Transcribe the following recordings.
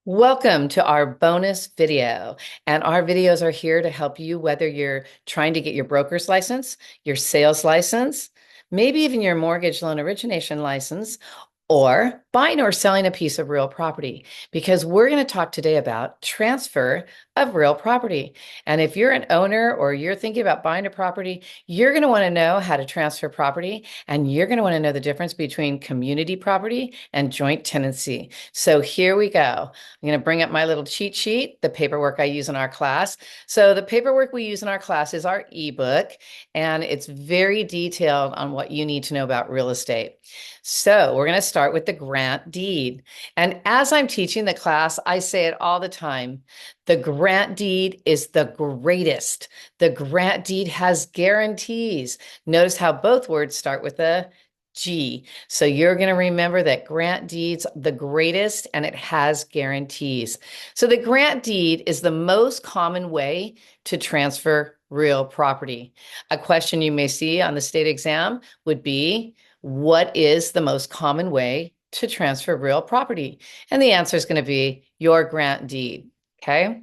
Welcome to our bonus video. And our videos are here to help you whether you're trying to get your broker's license, your sales license, maybe even your mortgage loan origination license, or buying or selling a piece of real property. Because we're going to talk today about transfer of real property. And if you're an owner or you're thinking about buying a property, you're going to want to know how to transfer property, and you're going to want to know the difference between community property and joint tenancy. So here we go. I'm going to bring up my little cheat sheet, the paperwork I use in our class. So the paperwork we use in our class is our ebook, and it's very detailed on what you need to know about real estate. So we're going to start with the grant deed. And as I'm teaching the class, I say it all the time. The grant deed is the greatest. The grant deed has guarantees. Notice how both words start with a G. So you're going to remember that grant deed's the greatest and it has guarantees. So the grant deed is the most common way to transfer real property. A question you may see on the state exam would be, what is the most common way to transfer real property? And the answer is going to be your grant deed. Okay.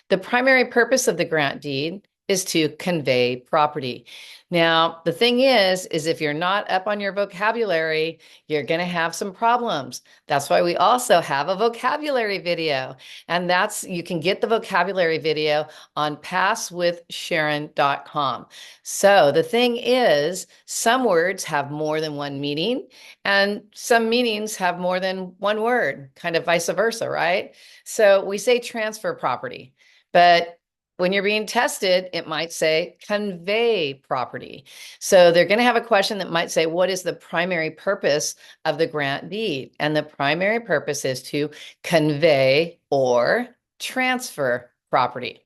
The primary purpose of the grant deed is to convey property. Now, the thing is if you're not up on your vocabulary, you're going to have some problems. That's why we also have a vocabulary video. And you can get the vocabulary video on passwithsharon.com. So the thing is, some words have more than one meaning, and some meanings have more than one word, kind of vice versa, right? So we say transfer property, but when you're being tested, it might say convey property. So they're going to have a question that might say, what is the primary purpose of the grant deed? And the primary purpose is to convey or transfer property.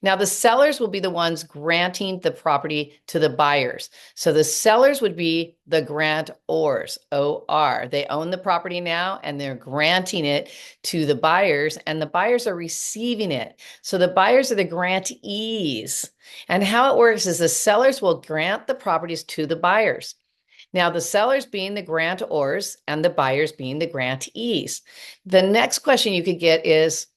Now, the sellers will be the ones granting the property to the buyers. So the sellers would be the grantors, O-R. They own the property now and they're granting it to the buyers, and the buyers are receiving it. So the buyers are the grantees. And how it works is the sellers will grant the properties to the buyers. Now, the sellers being the grantors and the buyers being the grantees. The next question you could get is,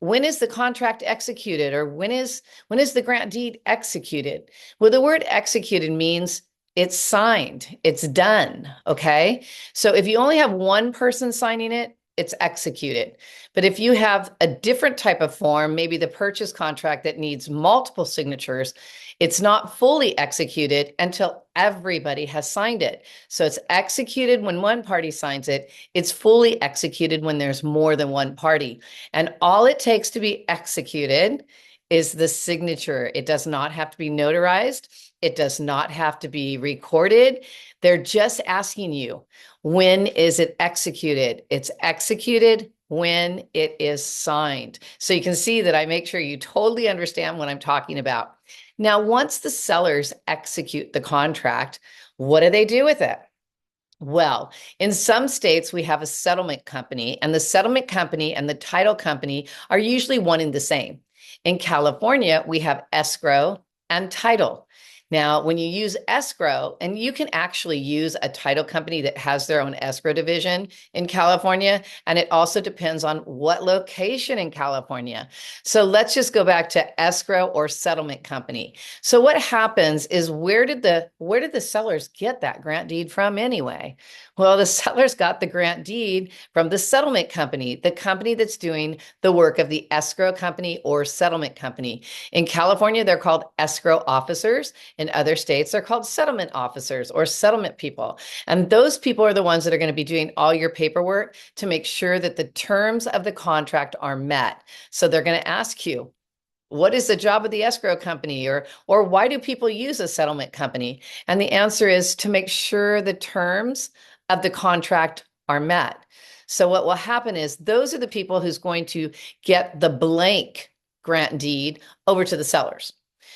when is the contract executed, or when is the grant deed executed? Well, the word executed means it's signed, it's done, okay? So if you only have one person signing it, it's executed. But if you have a different type of form, maybe the purchase contract that needs multiple signatures, it's not fully executed until everybody has signed it. So it's executed when one party signs it. It's fully executed when there's more than one party. And all it takes to be executed is the signature. It does not have to be notarized. It does not have to be recorded. They're just asking you, when is it executed? It's executed when it is signed. So you can see that I make sure you totally understand what I'm talking about. Now, once the sellers execute the contract, what do they do with it? Well, in some states, we have a settlement company, and the settlement company and the title company are usually one and the same. In California, we have escrow and title. Now, when you use escrow, and you can actually use a title company that has their own escrow division in California, and it also depends on what location in California. So let's just go back to escrow or settlement company. So what happens is, where did the sellers get that grant deed from anyway? Well, the sellers got the grant deed from the settlement company, the company that's doing the work of the escrow company or settlement company. In California, they're called escrow officers. In other states, they're called settlement officers or settlement people. And those people are the ones that are going to be doing all your paperwork to make sure that the terms of the contract are met. So they're going to ask you, what is the job of the escrow company, or why do people use a settlement company? And the answer is to make sure the terms of the contract are met. So what will happen is, those are the people who's going to get the blank grant deed over to the sellers.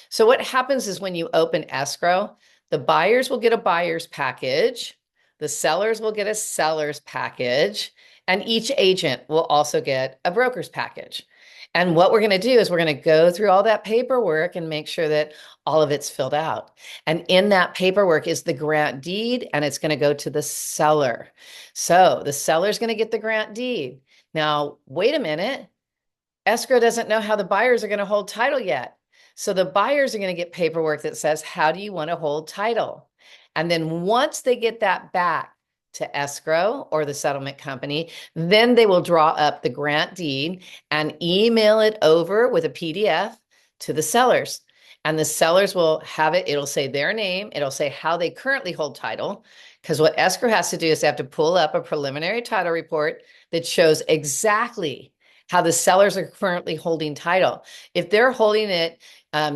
So what happens is, when you open escrow, the buyers will get a buyer's package, the sellers will get a seller's package, and each agent will also get a broker's package. And what we're going to do is, we're going to go through all that paperwork and make sure that all of it's filled out. And in that paperwork is the grant deed, and it's going to go to the seller. So the seller's going to get the grant deed. Now, wait a minute. Escrow doesn't know how the buyers are going to hold title yet. So the buyers are going to get paperwork that says, how do you want to hold title? And then once they get that back to escrow or the settlement company, then they will draw up the grant deed and email it over with a PDF to the sellers. And the sellers will have it. It'll say their name. It'll say how they currently hold title. Because what escrow has to do is they have to pull up a preliminary title report that shows exactly how the sellers are currently holding title. If they're holding it,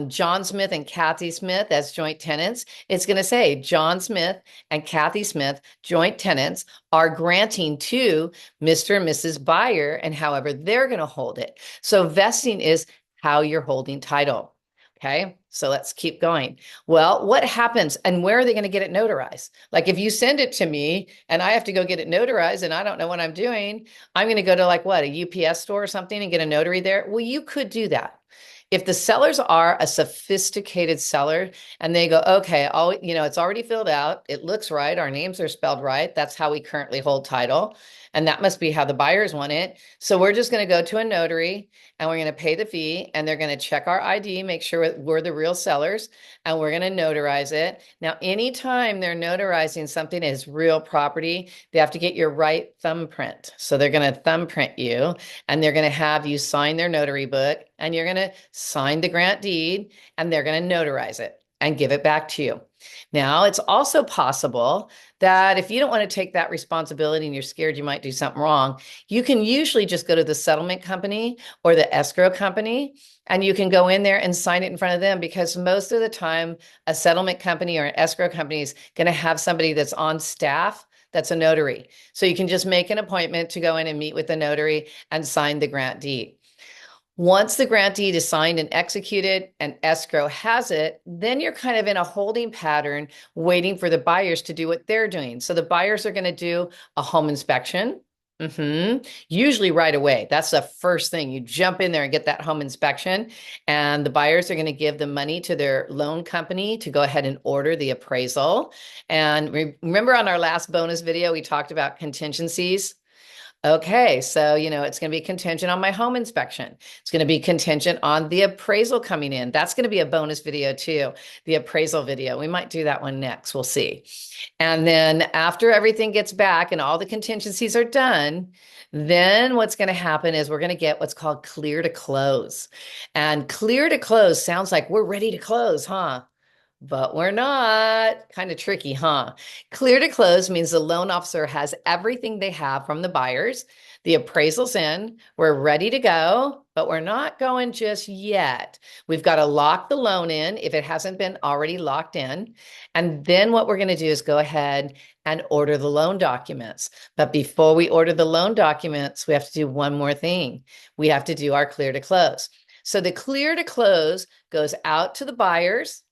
John Smith and Kathy Smith as joint tenants, it's going to say John Smith and Kathy Smith, joint tenants, are granting to Mr. and Mrs. Buyer and however they're going to hold it. So vesting is how you're holding title. Okay, so let's keep going. Well, what happens and where are they going to get it notarized? Like if you send it to me and I have to go get it notarized and I don't know what I'm doing, I'm going to go to like what, a UPS store or something and get a notary there. Well, you could do that. If the sellers are a sophisticated seller and they go, okay, all, it's already filled out. It looks right. Our names are spelled right. That's how we currently hold title. And that must be how the buyers want it. So we're just going to go to a notary and we're going to pay the fee and they're going to check our ID, make sure we're the real sellers, and we're going to notarize it. Now, anytime they're notarizing something as real property, they have to get your right thumbprint. So they're going to thumbprint you and they're going to have you sign their notary book and you're going to sign the grant deed and they're going to notarize it and give it back to you. Now, it's also possible that if you don't want to take that responsibility and you're scared you might do something wrong, you can usually just go to the settlement company or the escrow company and you can go in there and sign it in front of them because most of the time a settlement company or an escrow company is going to have somebody that's on staff that's a notary. So you can just make an appointment to go in and meet with the notary and sign the grant deed. Once the grant deed is signed and executed and escrow has it, then you're kind of in a holding pattern waiting for the buyers to do what they're doing. So the buyers are going to do a home inspection. Usually right away. That's the first thing. You jump in there and get that home inspection. And the buyers are going to give the money to their loan company to go ahead and order the appraisal. And remember on our last bonus video, we talked about contingencies. Okay, so, it's going to be contingent on my home inspection. It's going to be contingent on the appraisal coming in. That's going to be a bonus video too, the appraisal video. We might do that one next. We'll see. And then after everything gets back and all the contingencies are done, then what's going to happen is we're going to get what's called clear to close. And clear to close sounds like we're ready to close, huh? But we're not. Kind of tricky, huh? Clear to close means the loan officer has everything they have from the buyers. The appraisal's in. We're ready to go, but we're not going just yet. We've got to lock the loan in if it hasn't been already locked in. And then what we're going to do is go ahead and order the loan documents. But before we order the loan documents, we have to do one more thing. We have to do our clear to close. So the clear to close goes out to the buyers.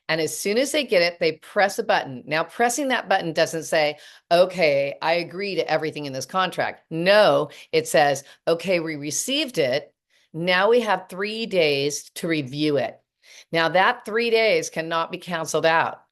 And as soon as they get it, they press a button. Now, pressing that button doesn't say, okay, I agree to everything in this contract. No, it says, okay, we received it. Now we have 3 days to review it. Now, that 3 days cannot be canceled out.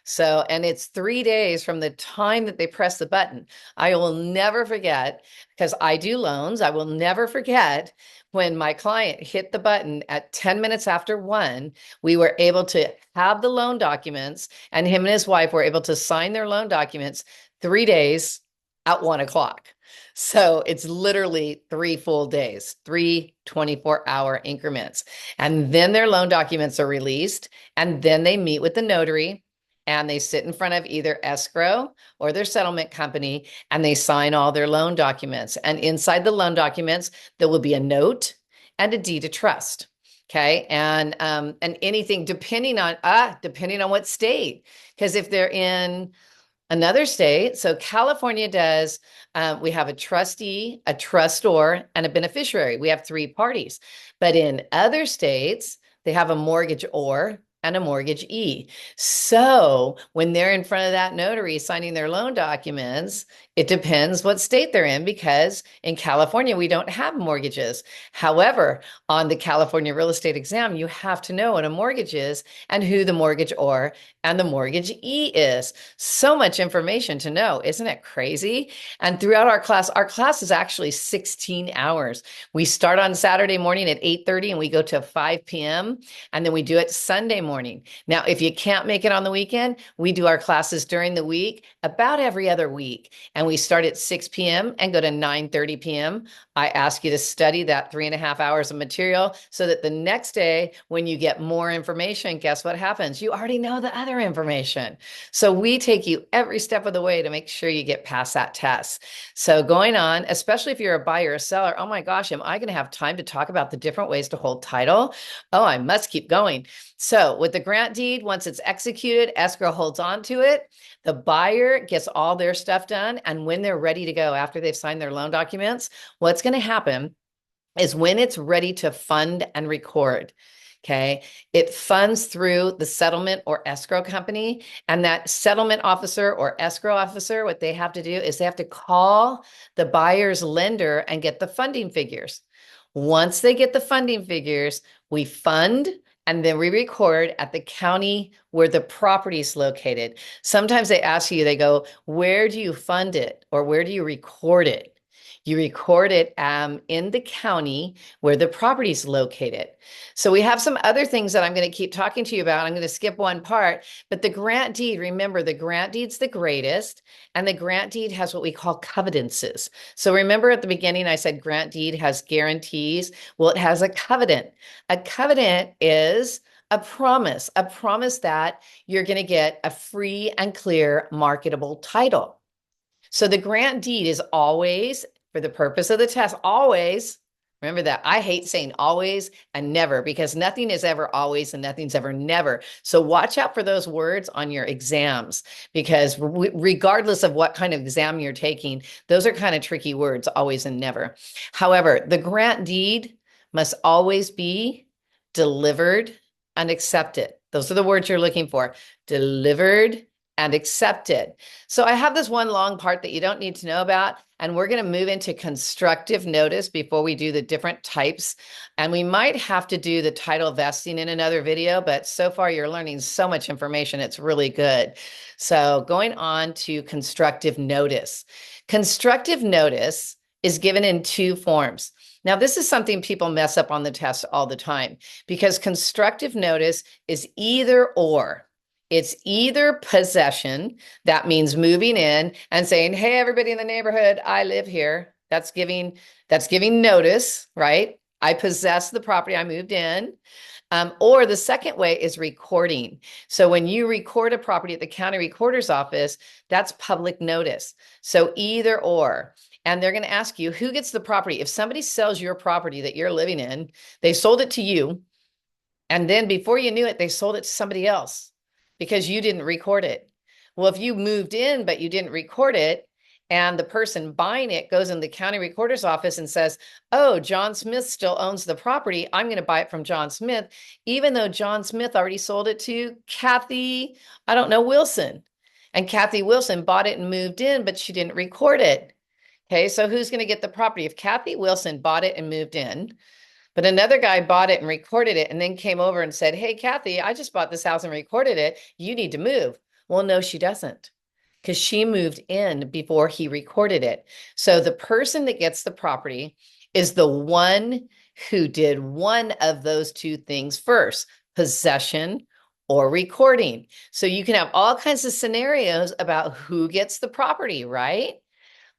So, and it's 3 days from the time that they press the button. I will never forget, because I do loans, I will never forget when my client hit the button at 10 minutes after 1, we were able to have the loan documents and him and his wife were able to sign their loan documents 3 days at 1 o'clock. So it's literally 3 full days, 3 24-hour increments. And then their loan documents are released and then they meet with the notary and they sit in front of either escrow or their settlement company and they sign all their loan documents. And inside the loan documents, there will be a note and a deed of trust. Okay. And anything depending on what state, because if they're in another state, so California does, we have a trustee, a trustor, and a beneficiary. We have 3 parties. But in other states, they have a mortgagor and a mortgagee. So when they're in front of that notary signing their loan documents, It depends what state they're in because in California, we don't have mortgages. However, on the California real estate exam, you have to know what a mortgage is and who the mortgage or and the mortgagee is. So much information to know. Isn't it crazy? And throughout our class is actually 16 hours. We start on Saturday morning at 8:30 and we go to 5 p.m. and then we do it Sunday morning. Now, if you can't make it on the weekend, we do our classes during the week about every other week. And we start at 6 p.m. and go to 9:30 p.m. I ask you to study that 3.5 hours of material so that the next day, when you get more information, guess what happens? You already know the other information. So we take you every step of the way to make sure you get past that test. So going on, especially if you're a buyer or seller, oh my gosh, am I going to have time to talk about the different ways to hold title? Oh, I must keep going. So with the grant deed, once it's executed, escrow holds on to it. The buyer gets all their stuff done. And when they're ready to go, after they've signed their loan documents, what's going to happen is when it's ready to fund and record, okay, it funds through the settlement or escrow company. And that settlement officer or escrow officer, what they have to do is they have to call the buyer's lender and get the funding figures. Once they get the funding figures, we fund and then we record at the county where the property is located. Sometimes they ask you, they go, where do you fund it or where do you record it? You record it in the county where the property is located. So we have some other things that I'm going to keep talking to you about. I'm going to skip one part, but the grant deed, remember the grant deed's the greatest, and the grant deed has what we call covenances. So remember at the beginning, I said grant deed has guarantees. Well, it has a covenant. A covenant is a promise that you're going to get a free and clear marketable title. So the grant deed is always, for the purpose of the test, always, remember that. I hate saying always and never because nothing is ever always and nothing's ever never. So watch out for those words on your exams because regardless of what kind of exam you're taking, those are kind of tricky words, always and never. However, the grant deed must always be delivered and accepted. Those are the words you're looking for. Delivered and accepted. So I have this one long part that you don't need to know about, and we're going to move into constructive notice before we do the different types. And we might have to do the title vesting in another video, but so far you're learning so much information. It's really good. So going on to constructive notice. Constructive notice is given in two forms. Now, this is something people mess up on the test all the time because constructive notice is either or. It's either possession, that means moving in and saying, hey, everybody in the neighborhood, I live here. That's giving notice, right? I possess the property, I moved in. Or the second way is recording. So when you record a property at the county recorder's office, that's public notice. So either or. And they're going to ask you, who gets the property? If somebody sells your property that you're living in, they sold it to you. And then before you knew it, they sold it to somebody else because you didn't record it. Well, if you moved in, but you didn't record it, and the person buying it goes in the county recorder's office and says, oh, John Smith still owns the property. I'm going to buy it from John Smith, even though John Smith already sold it to Kathy, I don't know, Wilson. And Kathy Wilson bought it and moved in, but she didn't record it. Okay, so who's going to get the property? If Kathy Wilson bought it and moved in, but another guy bought it and recorded it and then came over and said, hey, Kathy, I just bought this house and recorded it. You need to move. Well, no, she doesn't because she moved in before he recorded it. So the person that gets the property is the one who did one of those two things first, possession or recording. So you can have all kinds of scenarios about who gets the property, right?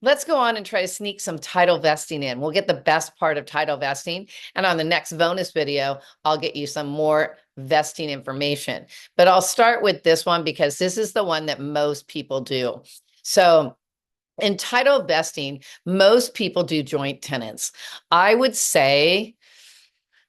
Let's go on and try to sneak some title vesting in. We'll get the best part of title vesting. And on the next bonus video, I'll get you some more vesting information. But I'll start with this one because this is the one that most people do. So in title vesting, most people do joint tenants. I would say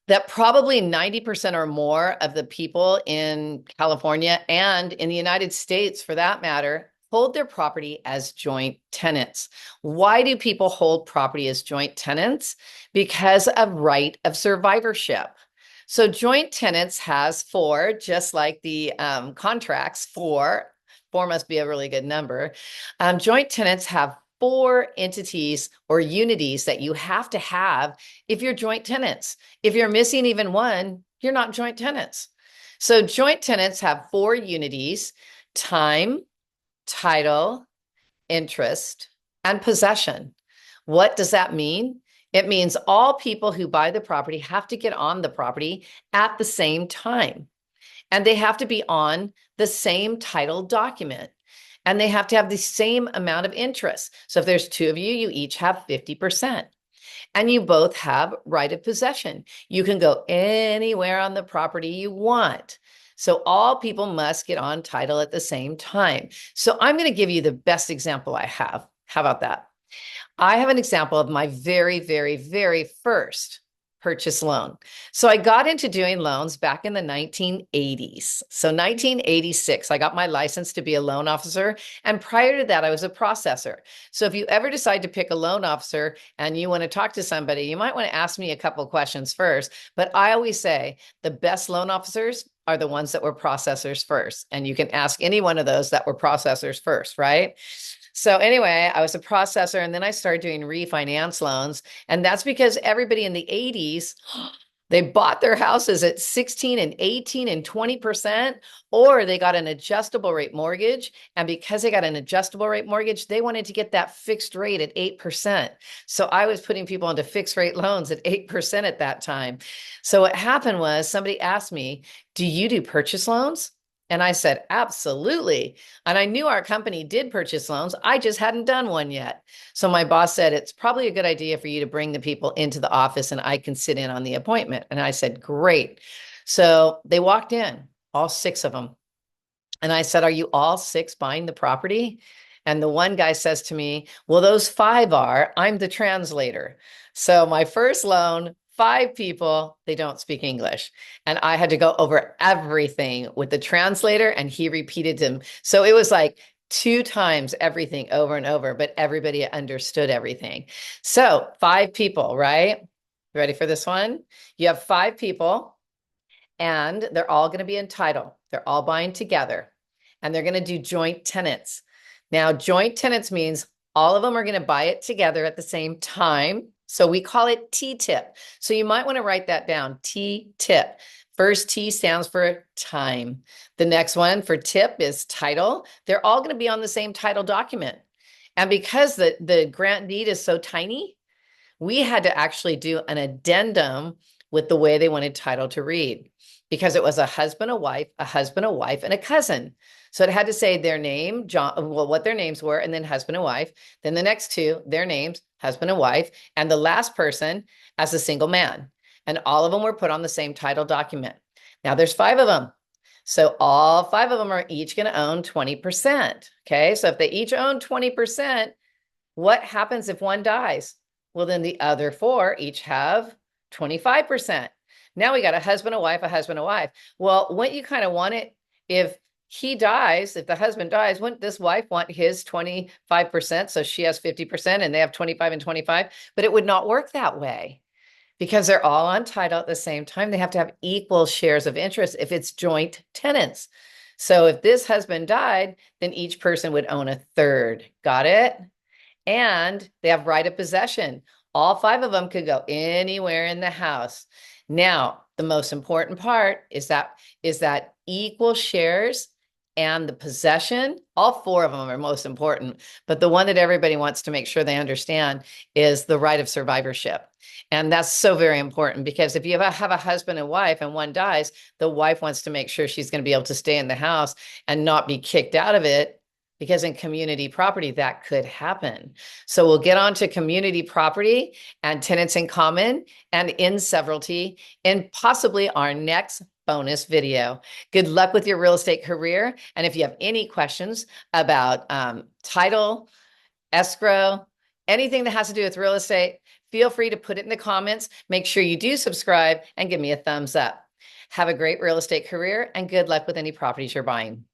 that probably 90% or more of the people in California and in the United States, for that matter, hold their property as joint tenants. Why do people hold property as joint tenants? Because of right of survivorship. So joint tenants has four, just like the contracts, four must be a really good number. Joint tenants have 4 entities or unities that you have to have if you're joint tenants. If you're missing even one, you're not joint tenants. So joint tenants have 4 unities: time, title, interest, and possession. What does that mean? It means all people who buy the property have to get on the property at the same time. And they have to be on the same title document. And they have to have the same amount of interest. So if there's 2 of you, you each have 50%. And you both have right of possession. You can go anywhere on the property you want. So all people must get on title at the same time. So I'm going to give you the best example I have. How about that? I have an example of my very, very, very first purchase loan. So I got into doing loans back in the 1980s. So 1986, I got my license to be a loan officer. And prior to that, I was a processor. So if you ever decide to pick a loan officer and you want to talk to somebody, you might want to ask me a couple of questions first. But I always say the best loan officers are the ones that were processors first. And you can ask any one of those that were processors first, right? So anyway, I was a processor and then I started doing refinance loans. And that's because everybody in the 80s, they bought their houses at 16 and 18 and 20%, or they got an adjustable rate mortgage. And because they got an adjustable rate mortgage, they wanted to get that fixed rate at 8%. So I was putting people into fixed rate loans at 8% at that time. So what happened was somebody asked me, do you do purchase loans? And I said, absolutely. And I knew our company did purchase loans. I just hadn't done one yet. So my boss said, it's probably a good idea for you to bring the people into the office and I can sit in on the appointment. And I said, great. So they walked in, all 6 of them. And I said, are you all 6 buying the property? And the one guy says to me, well, those 5 are. I'm the translator. So my first loan, 5 people, they don't speak English. And I had to go over everything with the translator and he repeated them. So it was like 2 times everything over and over, but everybody understood everything. So 5 people, right? Ready for this one? You have 5 people and they're all going to be entitled. They're all buying together and they're going to do joint tenants. Now, joint tenants means all of them are going to buy it together at the same time. So we call it T-tip. So you might want to write that down, T-tip. First T stands for time. The next one for tip is title. They're all going to be on the same title document. And because the grant deed is so tiny, we had to actually do an addendum with the way they wanted title to read, because it was a husband, a wife, and a cousin. So it had to say their name, John, well, what their names were, and then husband and wife. Then the next 2, their names, husband and wife, and the last person as a single man. And all of them were put on the same title document. Now there's 5 of them. So all 5 of them are each going to own 20%. Okay. So if they each own 20%, what happens if one dies? Well, then the other 4 each have 25%. Now we got a husband, a wife, a husband, a wife. Well, wouldn't you kind of want it if he dies, if the husband dies, wouldn't this wife want his 25%? So she has 50% and they have 25 and 25, but it would not work that way because they're all on title at the same time. They have to have equal shares of interest if it's joint tenants. So if this husband died, then each person would own a third. Got it? And they have right of possession. All 5 of them could go anywhere in the house. Now, the most important part is that equal shares and the possession. All 4 of them are most important, but the one that everybody wants to make sure they understand is the right of survivorship. And that's so very important because if you have a husband and wife and one dies, the wife wants to make sure she's going to be able to stay in the house and not be kicked out of it, because in community property, that could happen. So we'll get on to community property and tenants in common and inseveralty in possibly our next bonus video. Good luck with your real estate career. And if you have any questions about title, escrow, anything that has to do with real estate, feel free to put it in the comments. Make sure you do subscribe and give me a thumbs up. Have a great real estate career and good luck with any properties you're buying.